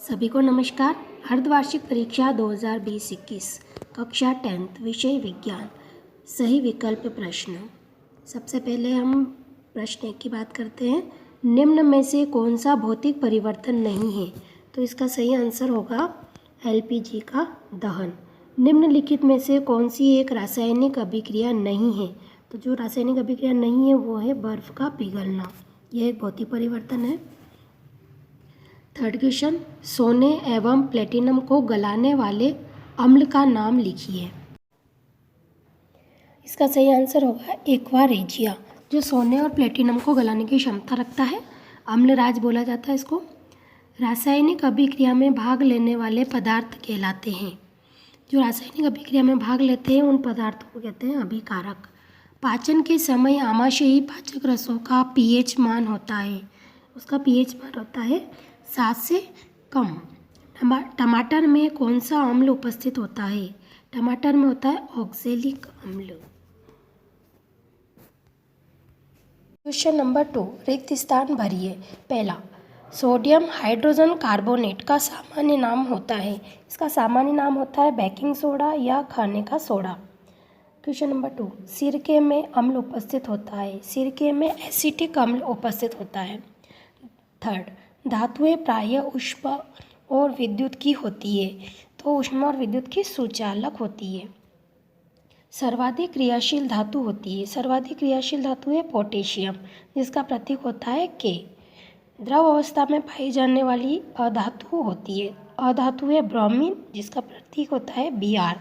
सभी को नमस्कार। अर्धवार्षिक परीक्षा 2020-21 कक्षा 10th विषय विज्ञान सही विकल्प प्रश्न। सबसे पहले हम प्रश्न 1 की बात करते हैं। निम्न में से कौन सा भौतिक परिवर्तन नहीं है? तो इसका सही आंसर होगा LPG का दहन। निम्नलिखित में से कौन सी एक रासायनिक अभिक्रिया नहीं है? तो जो रासायनिक अभिक्रिया नहीं है वो है बर्फ का पिघलना। यह एक भौतिक परिवर्तन है। थर्ड क्वेश्चन, सोने एवं प्लेटिनम को गलाने वाले अम्ल का नाम लिखिए। इसका सही आंसर होगा एक्वा रेजिया, जो सोने और प्लेटिनम को गलाने की क्षमता रखता है। अम्लराज बोला जाता है इसको। रासायनिक अभिक्रिया में भाग लेने वाले पदार्थ कहलाते हैं। जो रासायनिक अभिक्रिया में भाग लेते हैं उन पदार्थों को कहते हैं अभिकारक। पाचन के समय आमाशयी पाचक रसों का pH मान होता है, उसका pH मान होता है 7 से कम। टमाटर में कौन सा अम्ल उपस्थित होता है? टमाटर में होता है ऑक्जेलिक अम्ल। क्वेश्चन नंबर 2, रिक्त स्थान भरिए। पहला, सोडियम हाइड्रोजन कार्बोनेट का सामान्य नाम होता है। इसका सामान्य नाम होता है बेकिंग सोडा या खाने का सोडा। क्वेश्चन नंबर 2, सिरके में अम्ल उपस्थित होता है। सिरके में एसिटिक अम्ल उपस्थित होता है। थर्ड, धातुएं प्रायः ऊष्मा और विद्युत की होती है। तो ऊष्मा और विद्युत की सुचालक होती है। सर्वाधिक क्रियाशील धातु होती है। सर्वाधिक क्रियाशील धातु है पोटेशियम, जिसका प्रतीक होता है K। द्रव अवस्था में पाई जाने वाली अधातु होती है। अधातु है ब्रोमीन, जिसका प्रतीक होता है Br।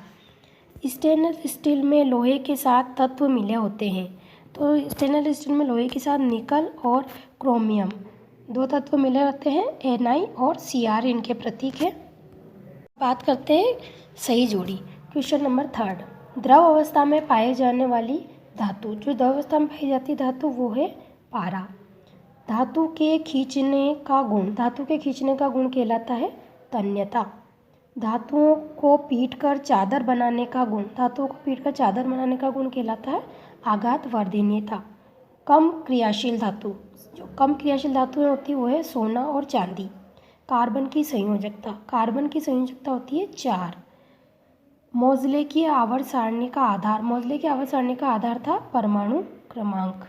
स्टेनलेस स्टील में लोहे के साथ तत्व मिले होते हैं। तो स्टेनलेस स्टील में लोहे के साथ निकल और क्रोमियम दो तत्व मिले रहते हैं। Ni और Cr इनके प्रतीक है। बात करते हैं सही जोड़ी। क्वेश्चन नंबर 3, द्रव अवस्था में पाए जाने वाली धातु। जो द्रव अवस्था में पाई जाती धातु वो है पारा। धातु के खींचने का गुण कहलाता है तन्यता। धातुओं को पीटकर चादर बनाने का गुण कहलाता है आघातवर्धनीयता। कम क्रियाशील धातु, जो कम क्रियाशील धातुएं होती है वो है सोना और चांदी। कार्बन की संयोजकता होती है 4। मोज़ले की आवर्त सारणी का आधार था परमाणु क्रमांक।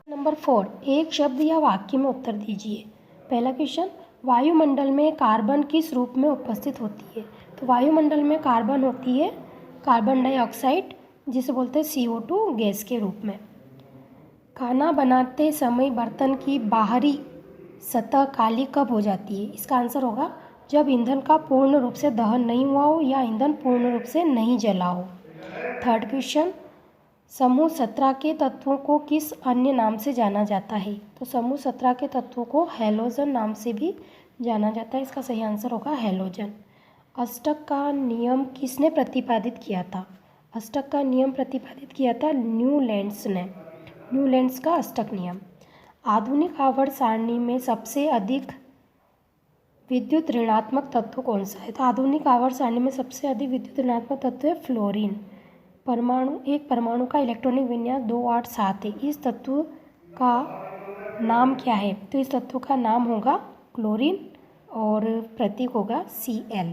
नंबर 4, एक शब्द या वाक्य में उत्तर दीजिए। पहला क्वेश्चन, वायुमंडल में कार्बन किस रूप में उपस्थित होती है? तो वायुमंडल में कार्बन होती है कार्बन डाइऑक्साइड, जिसे बोलते हैं CO2 गैस के रूप में। खाना बनाते समय बर्तन की बाहरी सतह काली कब हो जाती है? इसका आंसर होगा जब ईंधन का पूर्ण रूप से दहन नहीं हुआ हो या ईंधन पूर्ण रूप से नहीं जला हो। थर्ड क्वेश्चन, समूह 17 के तत्वों को किस अन्य नाम से जाना जाता है? तो समूह 17 के तत्वों को हैलोजन नाम से भी जाना जाता है। इसका सही आंसर होगा हैलोजन। अष्टक का नियम किसने प्रतिपादित किया था? अष्टक का नियम प्रतिपादित किया था न्यूलैंड्स ने। न्यूलैंड्स का अष्टक नियम। आधुनिक आवर्त सारणी में सबसे अधिक विद्युत ऋणात्मक तत्व कौन सा है? तो आधुनिक आवर्त सारणी में सबसे अधिक विद्युत ऋणात्मक तत्व है फ्लोरीन। एक परमाणु का इलेक्ट्रॉनिक विन्यास 287 है। इस तत्व का नाम क्या है? तो इस तत्व का नाम होगा क्लोरीन और प्रतीक होगा Cl।